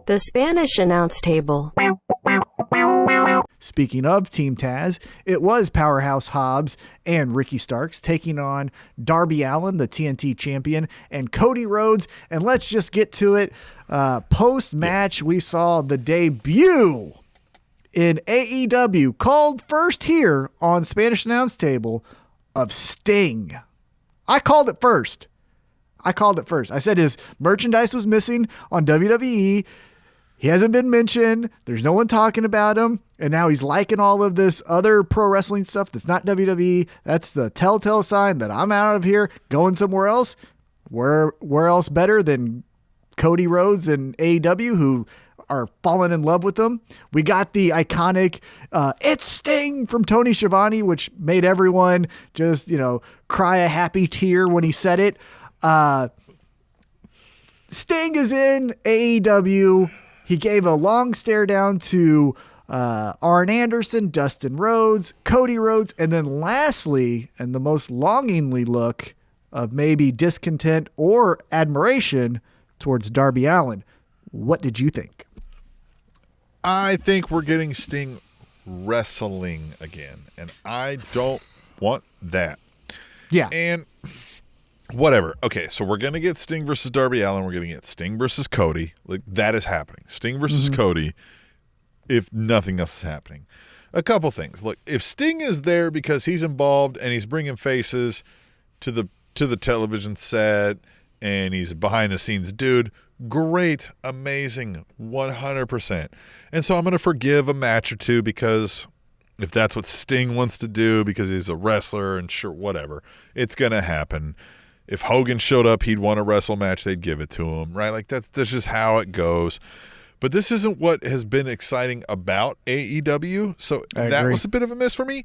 The Spanish announce table. Speaking of Team Taz, it was Powerhouse Hobbs and Ricky Starks taking on Darby Allin, the TNT champion, and Cody Rhodes. And let's just get to it. Post-match, we saw the debut in AEW, called first here on Spanish Announce Table, of Sting. I called it first. I said his merchandise was missing on WWE. He hasn't been mentioned. There's no one talking about him. And now he's liking all of this other pro wrestling stuff that's not WWE. That's the telltale sign that I'm out of here, going somewhere else. Where else better than Cody Rhodes and AEW, who are falling in love with them? We got the iconic "It's Sting" from Tony Schiavone, which made everyone just, cry a happy tear when he said it. Sting is in AEW. He gave a long stare down to Arn Anderson, Dustin Rhodes, Cody Rhodes, and then lastly, and the most longingly look of maybe discontent or admiration towards Darby Allin. What did you think? I think we're getting Sting wrestling again, and I don't want that. Yeah. And whatever. Okay, so we're going to get Sting versus Darby Allin. We're going to get Sting versus Cody. Like, that is happening. Sting versus Cody, if nothing else is happening. A couple things. Look, if Sting is there because he's involved and he's bringing faces to the television set and he's a behind-the-scenes dude, great, amazing, 100%. And so I'm going to forgive a match or two because if that's what Sting wants to do because he's a wrestler and sure, whatever, it's going to happen. If Hogan showed up, he'd want a wrestle match, they'd give it to him, right? Like that's just how it goes. But this isn't what has been exciting about AEW, so that was a bit of a miss for me.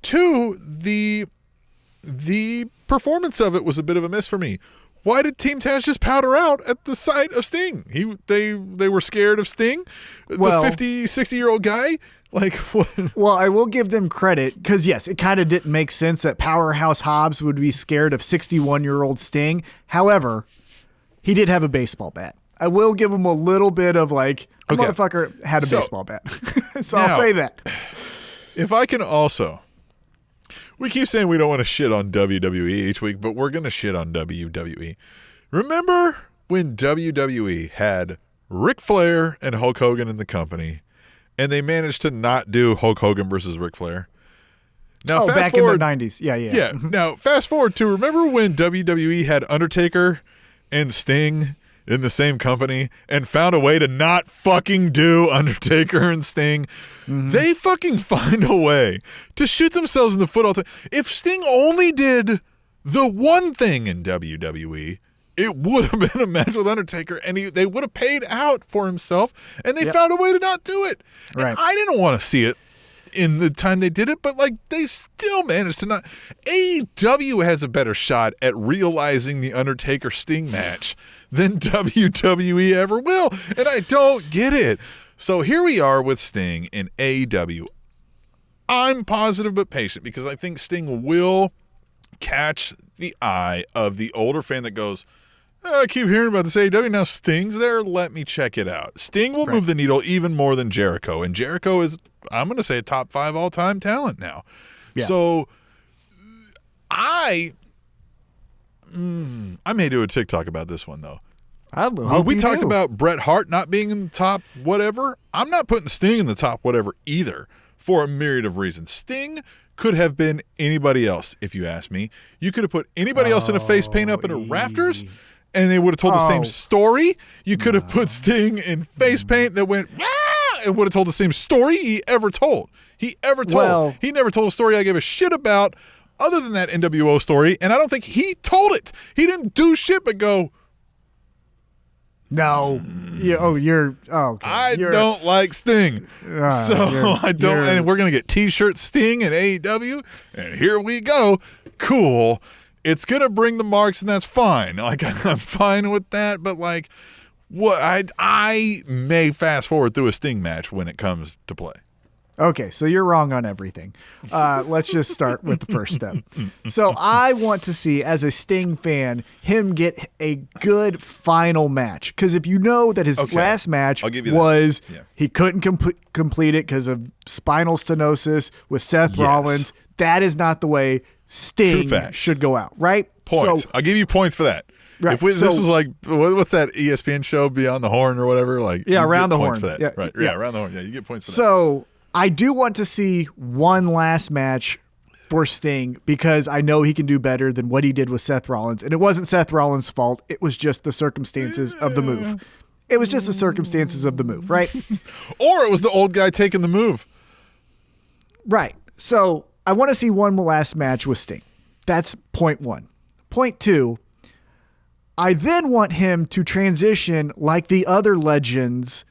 Two, the performance of it was a bit of a miss for me. Why did Team Taz just powder out at the sight of Sting? They were scared of Sting, the 50, 60-year-old guy. Like, what? Well, I will give them credit because, yes, it kind of didn't make sense that Powerhouse Hobbs would be scared of 61-year-old Sting. However, he did have a baseball bat. I will give him a little bit of the motherfucker had a baseball bat. So now, I'll say that. If I can also, we keep saying we don't want to shit on WWE each week, but we're going to shit on WWE. Remember when WWE had Ric Flair and Hulk Hogan in the company? And they managed to not do Hulk Hogan versus Ric Flair. Now, back in the 90s. Yeah. Now, fast forward to, remember when WWE had Undertaker and Sting in the same company and found a way to not fucking do Undertaker and Sting? Mm-hmm. They fucking find a way to shoot themselves in the foot all the time. If Sting only did the one thing in WWE, it would have been a match with Undertaker, and they would have paid out for himself, and they found a way to not do it. Right. And I didn't want to see it in the time they did it, but they still managed to not. AEW has a better shot at realizing the Undertaker Sting match than WWE ever will, and I don't get it. So here we are with Sting in AEW. I'm positive but patient because I think Sting will catch the eye of the older fan that goes, I keep hearing about this AEW. Now Sting's there. Let me check it out. Sting will move the needle even more than Jericho. And Jericho is, I'm going to say, a top 5 all-time talent now. Yeah. So I may do a TikTok about this one, though. We talked about Bret Hart not being in the top whatever. I'm not putting Sting in the top whatever either for a myriad of reasons. Sting could have been anybody else, if you ask me. You could have put anybody else in a face paint up in a rafters, and they would have told the same story. You could have put Sting in face paint that went, and would have told the same story he ever told. He never told a story I gave a shit about other than that NWO story, and I don't think he told it. He didn't do shit but go, no. I don't like Sting. I don't. And we're going to get T-shirt Sting and AEW. And here we go. Cool. It's going to bring the marks, and that's fine. I'm fine with that. But what I may fast forward through a Sting match when it comes to play. Okay, so you're wrong on everything. Let's just start with the first step. So I want to see, as a Sting fan, him get a good final match. Because if you know that his last match was he couldn't complete it because of spinal stenosis with Seth Rollins, that is not the way Sting should go out, right? Points. So, I'll give you points for that. Right. This is like, what's that ESPN show, Beyond the Horn or whatever? Like, Around the Horn. For that. Yeah, right. Yeah, Around the Horn. Yeah, you get points for that. So I do want to see one last match for Sting because I know he can do better than what he did with Seth Rollins. And it wasn't Seth Rollins' fault. It was just the circumstances of the move. It was just the circumstances of the move, right? Or it was the old guy taking the move. Right. So I want to see one last match with Sting. That's point one. Point two, I then want him to transition like the other legends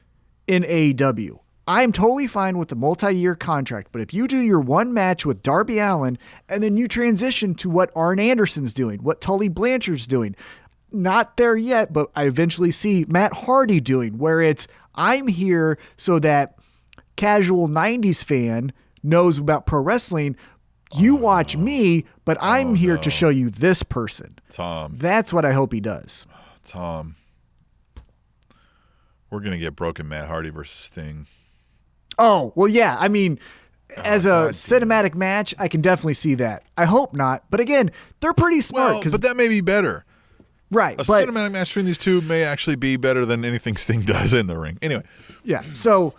in AEW. I'm totally fine with the multi-year contract, but if you do your one match with Darby Allin and then you transition to what Arn Anderson's doing, what Tully Blanchard's doing, not there yet, but I eventually see Matt Hardy doing, where it's I'm here so that casual 90s fan knows about pro wrestling. You watch me, but I'm here to show you this person. Tom. That's what I hope he does. Tom. We're going to get broken Matt Hardy versus Sting. Oh, well, yeah. I mean, as a cinematic match, I can definitely see that. I hope not. But again, they're pretty smart. Well, but that may be better. Right. A cinematic match between these two may actually be better than anything Sting does in the ring. Anyway. Yeah. So,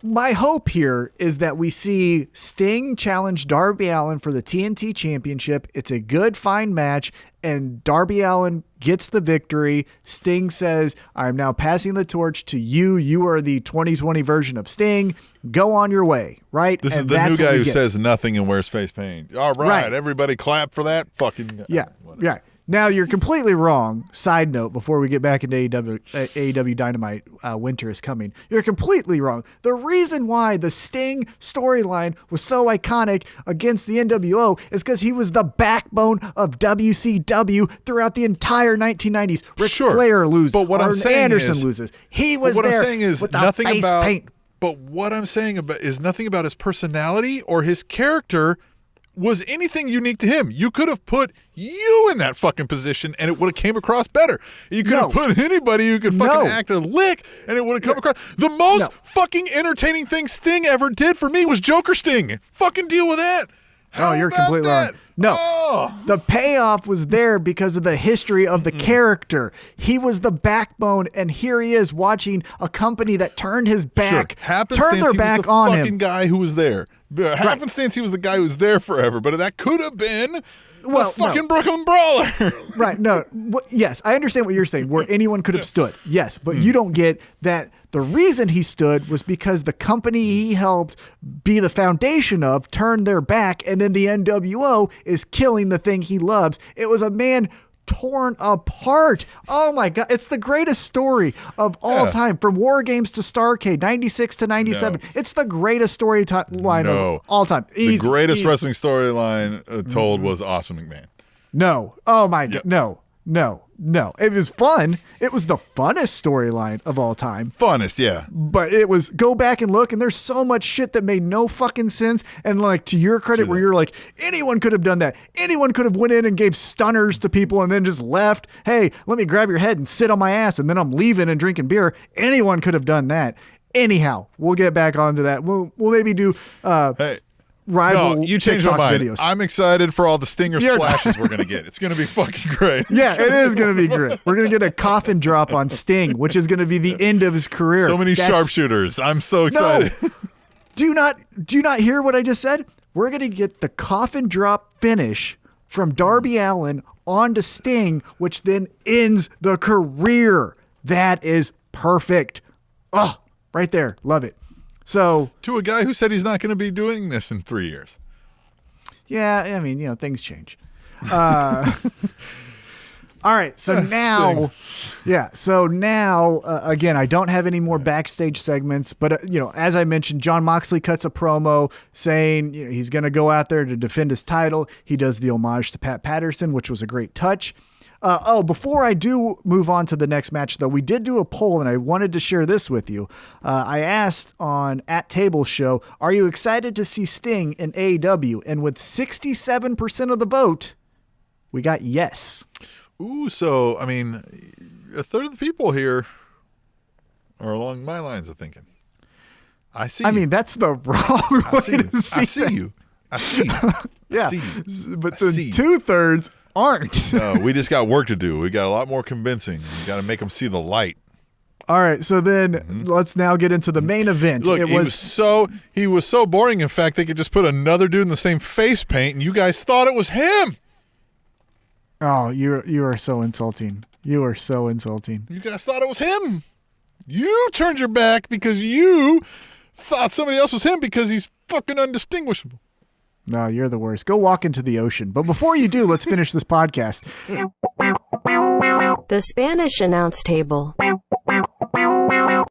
my hope here is that we see Sting challenge Darby Allin for the TNT Championship. It's a good, fine match, and Darby Allin gets the victory. Sting says, I'm now passing the torch to you. You are the 2020 version of Sting. Go on your way, right? This is the new guy who says nothing and wears face paint. All right. Everybody clap for that. Fucking yeah. Yeah. Now, you're completely wrong. Side note, before we get back into AEW Dynamite, winter is coming. You're completely wrong. The reason why the Sting storyline was so iconic against the NWO is because he was the backbone of WCW throughout the entire 1990s. Ric Flair loses. But what I'm saying Anderson loses. He was what there I'm saying is with the nothing face about. paint. But what I'm saying is nothing about his personality or his character was anything unique to him. You could have put you in that fucking position and it would have came across better. You could have put anybody who could fucking act a lick and it would have come across. The most fucking entertaining thing Sting ever did for me was Joker Sting. Fucking deal with that. Oh, you're completely wrong. No, the payoff was there because of the history of the character. He was the backbone, and here he is watching a company that turned his back, turned their back on him. Fucking guy who was there. Happenstance, he was the guy who was there forever, but that could have been the fucking Brooklyn Brawler. Right. No. Yes, I understand what you're saying, where anyone could have stood. Yes, but you don't get that the reason he stood was because the company he helped be the foundation of turned their back, and then the NWO is killing the thing he loves. It was a man torn apart. Oh my God. It's the greatest story of all time, from War Games to Starrcade, 96 to 97. It's the greatest storyline of all time. The greatest wrestling storyline told was Awesome McMahon. No. Oh my God. No. It was fun. It was the funnest storyline of all time. Funnest, yeah. But it was, go back and look, and there's so much shit that made no fucking sense. And like, to your credit, where you're like, anyone could have done that. Anyone could have went in and gave stunners to people and then just left. Hey, let me grab your head and sit on my ass, and then I'm leaving and drinking beer. Anyone could have done that. Anyhow, we'll get back onto that. We'll maybe do rival. No, you changed my mind. Videos. I'm excited for all the stinger splashes we're gonna get. It's gonna be fucking great. Yeah, it is gonna be great. We're gonna get a coffin drop on Sting, which is gonna be the end of his career. So many sharpshooters. I'm so excited. No, do you not hear what I just said? We're gonna get the coffin drop finish from Darby Allin onto Sting, which then ends the career. That is perfect. Oh, right there. Love it. So, to a guy who said he's not going to be doing this in 3 years. Yeah, I mean, things change. All right, so now, again, I don't have any more backstage segments, but as I mentioned, Jon Moxley cuts a promo saying he's going to go out there to defend his title. He does the homage to Pat Patterson, which was a great touch. Before I do move on to the next match, though, we did do a poll, and I wanted to share this with you. I asked on @Table Show, are you excited to see Sting in AEW? And with 67% of the vote, we got yes. Ooh, so, I mean, a third of the people here are along my lines of thinking. I see you. I mean, that's the wrong way to see I see you. I see you. Yeah, I see you. but the 2/3 aren't. No, we just got work to do. We got a lot more convincing. We got to make them see the light. All right, so then let's now get into the main event. Look, he was so boring. In fact, they could just put another dude in the same face paint, and you guys thought it was him. Oh, you are so insulting. You are so insulting. You guys thought it was him. You turned your back because you thought somebody else was him because he's fucking undistinguishable. No, you're the worst. Go walk into the ocean. But before you do, let's finish this podcast. The Spanish announce table.